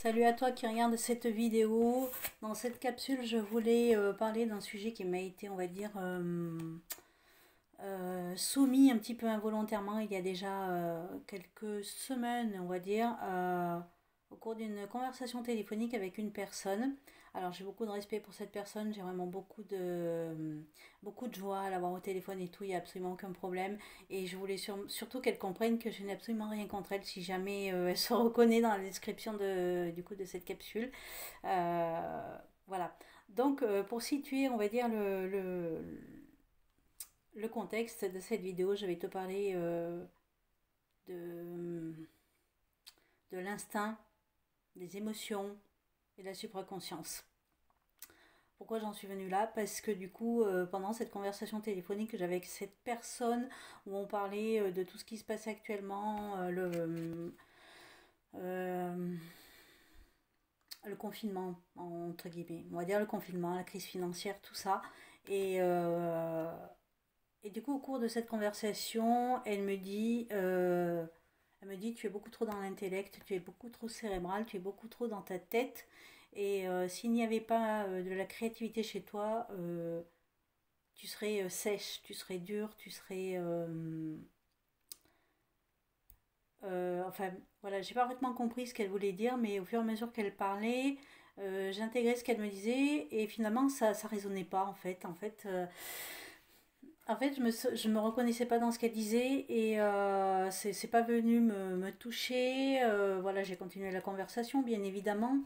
Salut à toi qui regarde cette vidéo. Dans cette capsule, je voulais parler d'un sujet qui m'a été, on va dire, soumis un petit peu involontairement il y a déjà quelques semaines, on va dire, au cours d'une conversation téléphonique avec une personne. Alors j'ai beaucoup de respect pour cette personne, j'ai vraiment beaucoup de joie à l'avoir au téléphone et tout, il n'y a absolument aucun problème. Et je voulais surtout qu'elle comprenne que je n'ai absolument rien contre elle si jamais elle se reconnaît dans la description du coup, de cette capsule. Voilà. Donc pour situer, on va dire, le contexte de cette vidéo, je vais te parler de, de l'instinct, des émotions et de la supraconscience. Pourquoi j'en suis venue là? Parce que du coup, pendant cette conversation téléphonique que j'avais avec cette personne, où on parlait de tout ce qui se passait actuellement, euh, le confinement, entre guillemets, on va dire le confinement, la crise financière, tout ça. Et, euh, et du coup, au cours de cette conversation, elle me dit, tu es beaucoup trop dans l'intellect, tu es beaucoup trop cérébral, tu es beaucoup trop dans ta tête. Et s'il n'y avait pas de la créativité chez toi, tu serais sèche, tu serais dure, tu serais... enfin, voilà, j'ai pas vraiment compris ce qu'elle voulait dire, mais au fur et à mesure qu'elle parlait, j'intégrais ce qu'elle me disait et finalement ça résonnait pas en fait, je me reconnaissais pas dans ce qu'elle disait et c'est pas venu me toucher. Voilà, j'ai continué la conversation, bien évidemment,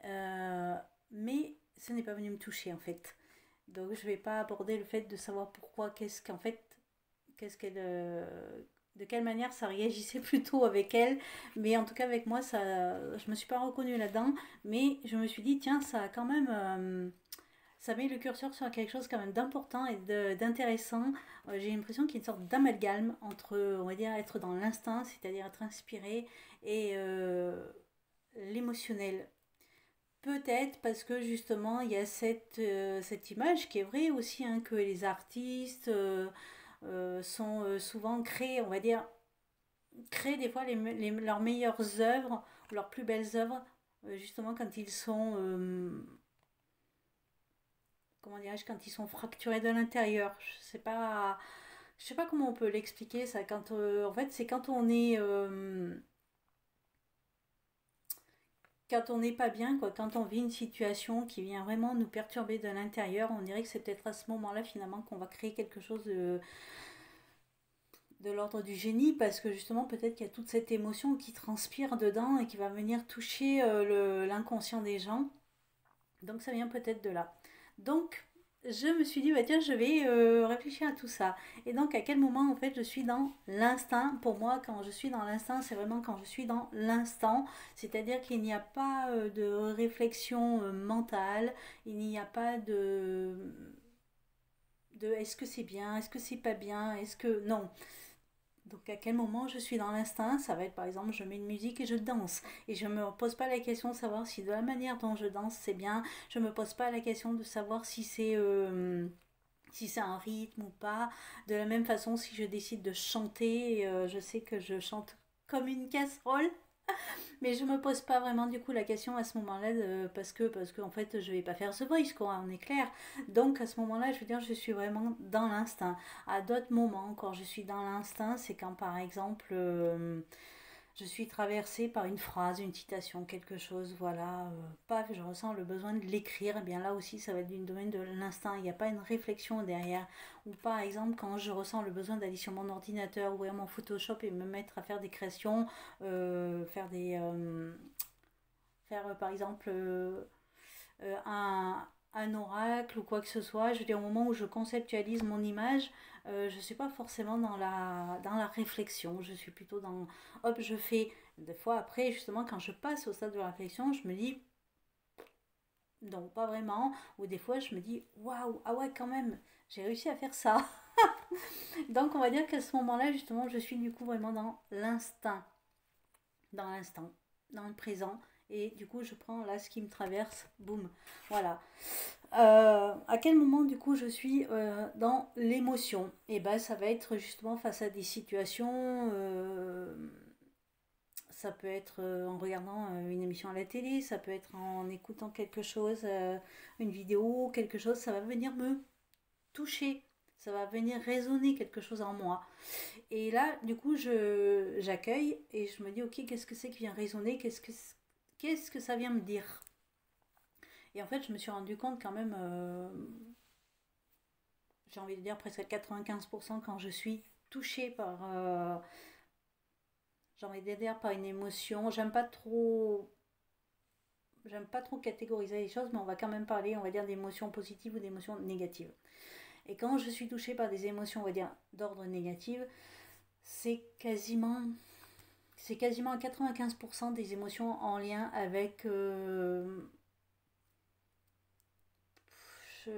euh, mais ce n'est pas venu me toucher en fait. Donc je vais pas aborder le fait de savoir pourquoi, qu'est-ce qu'elle, de quelle manière ça réagissait plutôt avec elle, mais en tout cas avec moi, je me suis pas reconnue là-dedans, mais je me suis dit tiens, ça a quand même ça met le curseur sur quelque chose quand même d'important et d'intéressant. J'ai l'impression qu'il y a une sorte d'amalgame entre, on va dire, être dans l'instinct, c'est-à-dire être inspiré, et l'émotionnel. Peut-être parce que justement, il y a cette image qui est vraie aussi, hein, que les artistes sont souvent créés, on va dire, créent des fois leurs meilleures œuvres, ou leurs plus belles œuvres, justement quand ils sont comment dirais-je, quand ils sont fracturés de l'intérieur. Je sais pas comment on peut l'expliquer ça. En fait, c'est quand on n'est pas bien, quoi. Quand on vit une situation qui vient vraiment nous perturber de l'intérieur, on dirait que c'est peut-être à ce moment-là finalement qu'on va créer quelque chose de l'ordre du génie, parce que justement peut-être qu'il y a toute cette émotion qui transpire dedans et qui va venir toucher l'inconscient des gens. Donc ça vient peut-être de là. Donc je me suis dit, bah tiens, je vais réfléchir à tout ça. Et donc à quel moment en fait je suis dans l'instinct? Pour moi, quand je suis dans l'instinct, c'est vraiment quand je suis dans l'instant. C'est-à-dire qu'il n'y a pas de réflexion mentale, il n'y a pas de est-ce que c'est bien, est-ce que c'est pas bien, est-ce que... Non, donc à quel moment je suis dans l'instinct? Ça va être par exemple je mets une musique et je danse. Et je me pose pas la question de savoir si de la manière dont je danse c'est bien. Je me pose pas la question de savoir si c'est un rythme ou pas. De la même façon si je décide de chanter, je sais que je chante comme une casserole. Mais je me pose pas vraiment du coup la question à ce moment-là parce que en fait je vais pas faire The Voice quoi, on est clair. Donc à ce moment-là, je veux dire, je suis vraiment dans l'instinct. À d'autres moments, quand je suis dans l'instinct, c'est quand par exemple je suis traversée par une phrase, une citation, quelque chose, voilà, paf, je ressens le besoin de l'écrire. Et bien là aussi, ça va être du domaine de l'instinct. Il n'y a pas une réflexion derrière. Ou par exemple, quand je ressens le besoin d'aller sur mon ordinateur, ouvrir mon Photoshop et me mettre à faire des créations, faire par exemple un oracle ou quoi que ce soit. Je veux dire, au moment où je conceptualise mon image, je ne suis pas forcément dans la réflexion. Je suis plutôt dans, hop, je fais. Des fois, après, justement, quand je passe au stade de la réflexion, je me dis, non, pas vraiment. Ou des fois, je me dis, waouh, ah ouais, quand même, j'ai réussi à faire ça. Donc, on va dire qu'à ce moment-là, justement, je suis du coup vraiment dans l'instant, dans le présent. Et du coup, je prends là ce qui me traverse, boum, voilà. À quel moment du coup je suis dans l'émotion? Et ben ça va être justement face à des situations, Ça peut être en regardant une émission à la télé, ça peut être en écoutant quelque chose, une vidéo, quelque chose, ça va venir me toucher, ça va venir résonner quelque chose en moi. Et là, du coup, j'accueille et je me dis, ok, qu'est-ce que c'est qui vient résonner, qu'est-ce que ça vient me dire. Et en fait, je me suis rendu compte quand même, j'ai envie de dire presque à 95% quand je suis touchée par, j'ai envie de dire par une émotion. J'aime pas trop catégoriser les choses, mais on va quand même parler, on va dire, d'émotions positives ou d'émotions négatives. Et quand je suis touchée par des émotions, on va dire, d'ordre négatif, c'est quasiment, c'est quasiment à 95% des émotions en lien avec je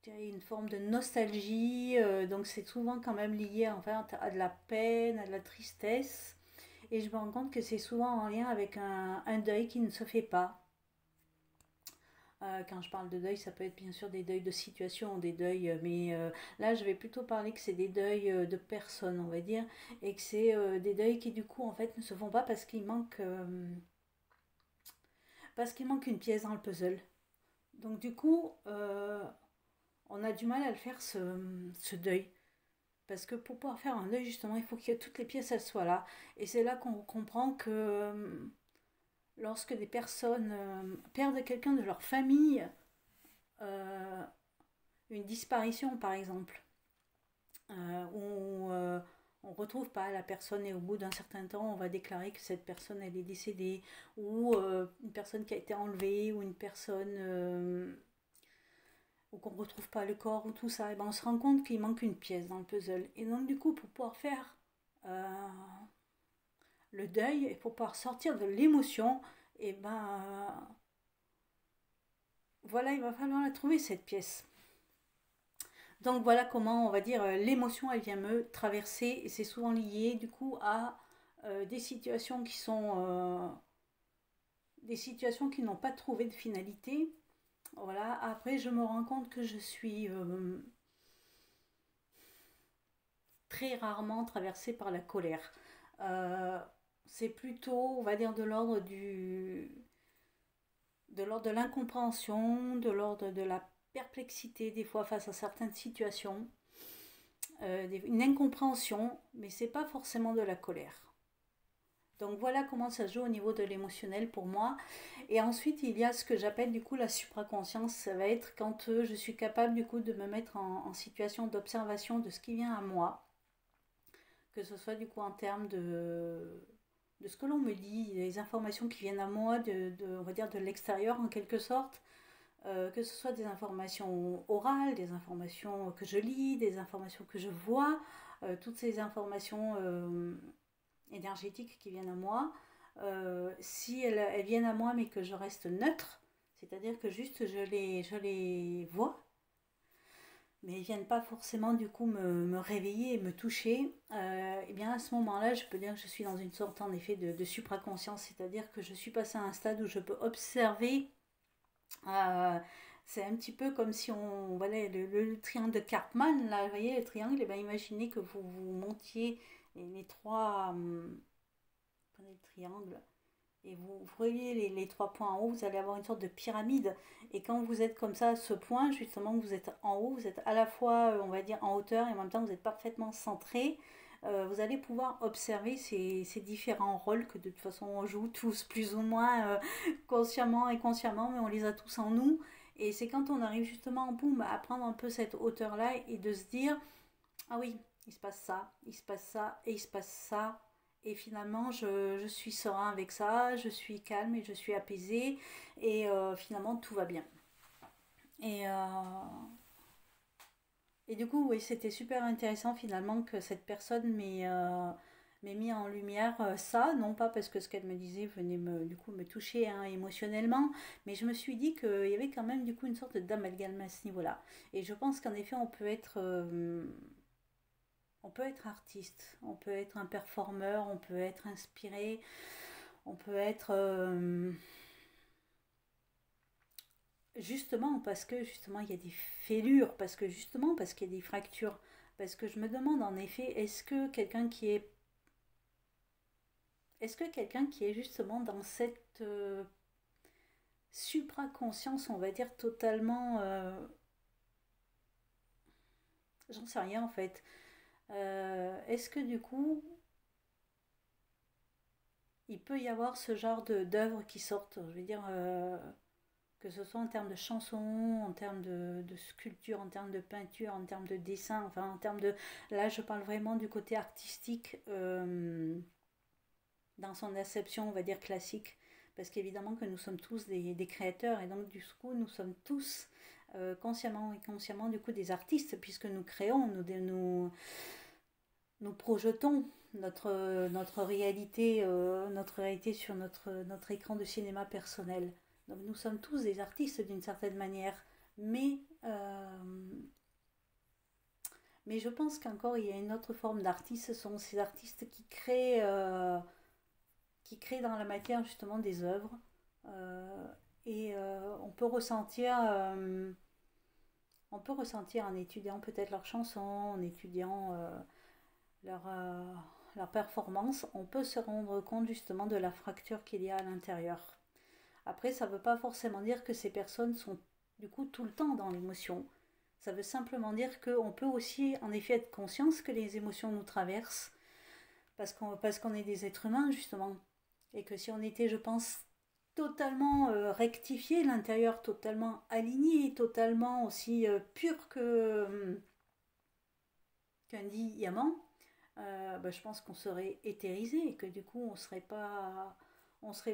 dirais une forme de nostalgie. Donc c'est souvent quand même lié enfin, à de la peine, à de la tristesse. Et je me rends compte que c'est souvent en lien avec un deuil qui ne se fait pas. Quand je parle de deuil, ça peut être bien sûr des deuils de situation, des deuils, mais là je vais plutôt parler que c'est des deuils de personnes, on va dire, et que c'est des deuils qui du coup en fait ne se font pas parce qu'il manque une pièce dans le puzzle. Donc du coup, on a du mal à le faire ce deuil. Parce que pour pouvoir faire un deuil, justement, il faut que toutes les pièces elles soient là. Et c'est là qu'on comprend que lorsque des personnes perdent quelqu'un de leur famille, euh, une disparition par exemple, où on ne retrouve pas la personne et au bout d'un certain temps on va déclarer que cette personne elle est décédée, ou une personne qui a été enlevée, ou une personne ou qu'on ne retrouve pas le corps ou tout ça, et ben on se rend compte qu'il manque une pièce dans le puzzle. Et donc du coup pour pouvoir faire le deuil et pour pouvoir sortir de l'émotion, et voilà, il va falloir la trouver cette pièce. Donc voilà comment on va dire l'émotion elle vient me traverser, et c'est souvent lié du coup à des situations qui sont des situations qui n'ont pas trouvé de finalité. Voilà, après je me rends compte que je suis très rarement traversée par la colère. Euh, c'est plutôt, on va dire, de l'ordre de l'incompréhension, de l'ordre de la perplexité des fois face à certaines situations, une incompréhension, mais c'est pas forcément de la colère. Donc voilà comment ça se joue au niveau de l'émotionnel pour moi. Et ensuite, il y a ce que j'appelle du coup la supraconscience. Ça va être quand je suis capable du coup de me mettre en situation d'observation de ce qui vient à moi, que ce soit du coup en termes de ce que l'on me dit, les informations qui viennent à moi, on va dire de l'extérieur en quelque sorte, que ce soit des informations orales, des informations que je lis, des informations que je vois, toutes ces informations énergétiques qui viennent à moi, si elles viennent à moi mais que je reste neutre, c'est-à-dire que juste je les vois, mais ils viennent pas forcément du coup me réveiller et me toucher, et bien à ce moment-là, je peux dire que je suis dans une sorte en effet de supraconscience, c'est-à-dire que je suis passée à un stade où je peux observer. euh, c'est un petit peu comme si on voilà le triangle de Karpman, là, vous voyez le triangle, et bien imaginez que vous montiez les trois, prenez le triangle, et vous voyez les trois points en haut, vous allez avoir une sorte de pyramide. Et quand vous êtes comme ça, à ce point, justement, vous êtes en haut, vous êtes à la fois, on va dire, en hauteur, et en même temps, vous êtes parfaitement centré. Vous allez pouvoir observer ces différents rôles que de toute façon on joue tous plus ou moins consciemment et consciemment, mais on les a tous en nous. Et c'est quand on arrive justement, boum, à prendre un peu cette hauteur-là et de se dire, ah oui, il se passe ça, il se passe ça, et il se passe ça. Et finalement, je suis serein avec ça, je suis calme et je suis apaisée. Et finalement, tout va bien. Et, et du coup, oui, c'était super intéressant finalement que cette personne m'ait mis en lumière ça, non pas parce que ce qu'elle me disait venait du coup, me toucher hein, émotionnellement, mais je me suis dit qu'il y avait quand même du coup une sorte d'amalgame à ce niveau-là. Et je pense qu'en effet, on peut être artiste, on peut être un performeur, on peut être inspiré, on peut être justement parce que justement il y a des fêlures, parce qu'il y a des fractures, parce que je me demande en effet est-ce que quelqu'un qui est est-ce que quelqu'un qui est justement dans cette supraconscience, on va dire totalement, j'en sais rien en fait, est-ce que du coup, il peut y avoir ce genre d'œuvres qui sortent, je veux dire, que ce soit en termes de chansons, en termes de sculpture, en termes de peinture, en termes de dessin, enfin en termes de... Là, je parle vraiment du côté artistique dans son acception, on va dire, classique. Parce qu'évidemment que nous sommes tous des créateurs et donc du coup, nous sommes tous consciemment et inconsciemment du coup des artistes puisque nous créons, nous projetons notre réalité sur notre écran de cinéma personnel. Donc nous sommes tous des artistes d'une certaine manière, mais, mais je pense qu'encore il y a une autre forme d'artiste, ce sont ces artistes qui créent dans la matière justement des œuvres. Euh, on peut ressentir en étudiant peut-être leurs chansons, en étudiant leur, leur performance, on peut se rendre compte justement de la fracture qu'il y a à l'intérieur. Après, ça ne veut pas forcément dire que ces personnes sont du coup tout le temps dans l'émotion. Ça veut simplement dire qu'on peut aussi en effet être conscience que les émotions nous traversent parce qu'on est des êtres humains justement. Et que si on était, je pense, totalement rectifié, l'intérieur totalement aligné, totalement aussi pur qu'un diamant, bah, je pense qu'on serait éthérisé et que du coup on serait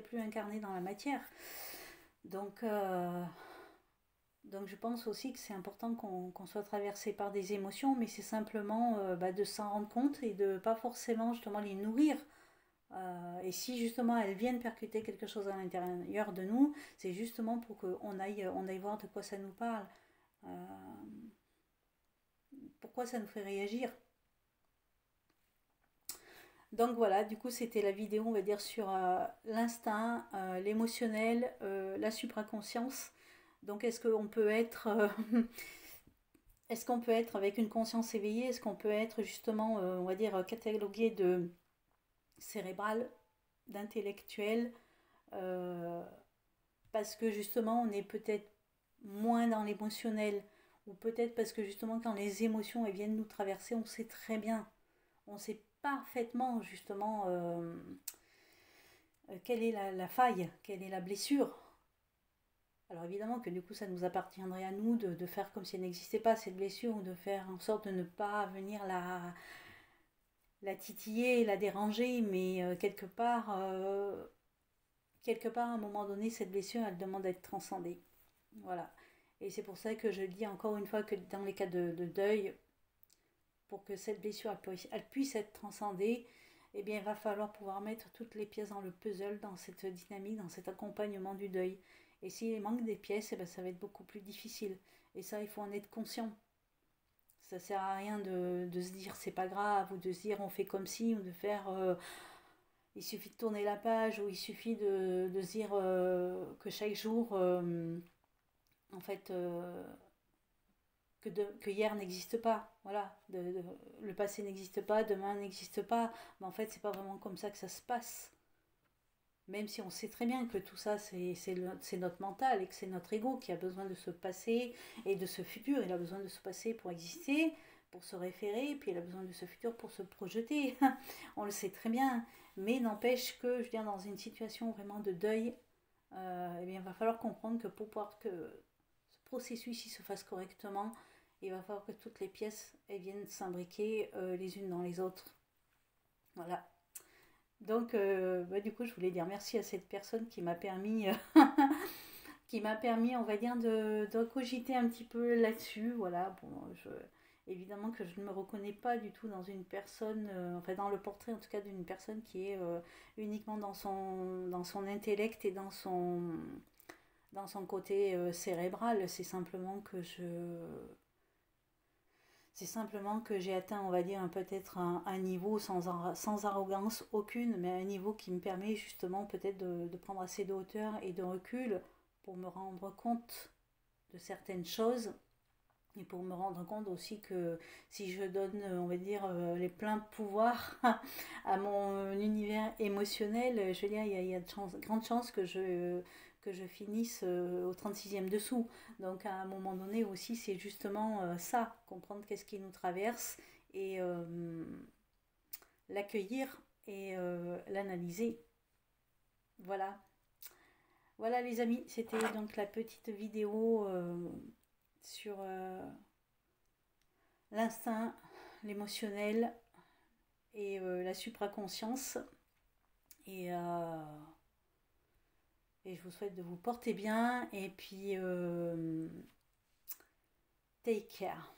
plus incarné dans la matière. Donc, euh, donc je pense aussi que c'est important qu'on soit traversé par des émotions, mais c'est simplement bah, de s'en rendre compte et de pas forcément justement les nourrir. Et si justement elles viennent percuter quelque chose à l'intérieur de nous, c'est justement pour on aille voir de quoi ça nous parle, euh, pourquoi ça nous fait réagir. Donc voilà, du coup c'était la vidéo, on va dire, sur l'instinct, l'émotionnel, la supraconscience. Donc est-ce qu'on peut être avec une conscience éveillée? Est-ce qu'on peut être justement, on va dire, catalogué de cérébral, d'intellectuel, euh, parce que justement on est peut-être moins dans l'émotionnel, ou peut-être parce que justement quand les émotions elles viennent nous traverser, on sait très bien, on sait parfaitement justement quelle est la faille, quelle est la blessure. Alors évidemment que du coup ça nous appartiendrait à nous de faire comme si elle n'existait pas cette blessure, ou de faire en sorte de ne pas venir la titiller, la déranger, mais quelque part à un moment donné cette blessure elle demande à être transcendée. Voilà. Et c'est pour ça que je dis encore une fois que dans les cas de deuil, pour que cette blessure elle puisse être transcendée, eh bien, il va falloir pouvoir mettre toutes les pièces dans le puzzle, dans cette dynamique, dans cet accompagnement du deuil. Et s'il manque des pièces, eh bien, ça va être beaucoup plus difficile. Et ça, il faut en être conscient. Ça sert à rien de se dire c'est pas grave, ou de se dire on fait comme si, ou de faire il suffit de tourner la page, ou il suffit de se dire que chaque jour, en fait, que hier n'existe pas. Voilà, le passé n'existe pas, demain n'existe pas. Mais en fait, c'est pas vraiment comme ça que ça se passe. Même si on sait très bien que tout ça, c'est notre mental et que c'est notre ego qui a besoin de ce passé et de ce futur. Il a besoin de ce passé pour exister, pour se référer, puis il a besoin de ce futur pour se projeter. On le sait très bien. Mais n'empêche que, je veux dire, dans une situation vraiment de deuil, eh bien, il va falloir comprendre que pour pouvoir que ce processus il se fasse correctement, il va falloir que toutes les pièces elles viennent s'imbriquer les unes dans les autres. Voilà. Donc, bah, du coup, je voulais dire merci à cette personne qui m'a permis, on va dire, de cogiter un petit peu là-dessus. Voilà, bon, évidemment que je ne me reconnais pas du tout dans une personne, enfin dans le portrait en tout cas d'une personne qui est uniquement dans son intellect et dans son côté cérébral. C'est simplement que j'ai atteint, on va dire, peut-être un niveau sans arrogance aucune, mais un niveau qui me permet justement peut-être de prendre assez de hauteur et de recul pour me rendre compte de certaines choses Et pour me rendre compte aussi que si je donne, on va dire, les pleins pouvoirs à mon univers émotionnel, je veux dire, il y a de grandes chances que je finisse au 36e dessous. Donc à un moment donné aussi, c'est justement ça, comprendre qu'est-ce qui nous traverse et l'accueillir et l'analyser. Voilà. Voilà les amis, c'était donc la petite vidéo sur l'instinct, l'émotionnel et la supraconscience. Et, euh, et je vous souhaite de vous porter bien et puis take care.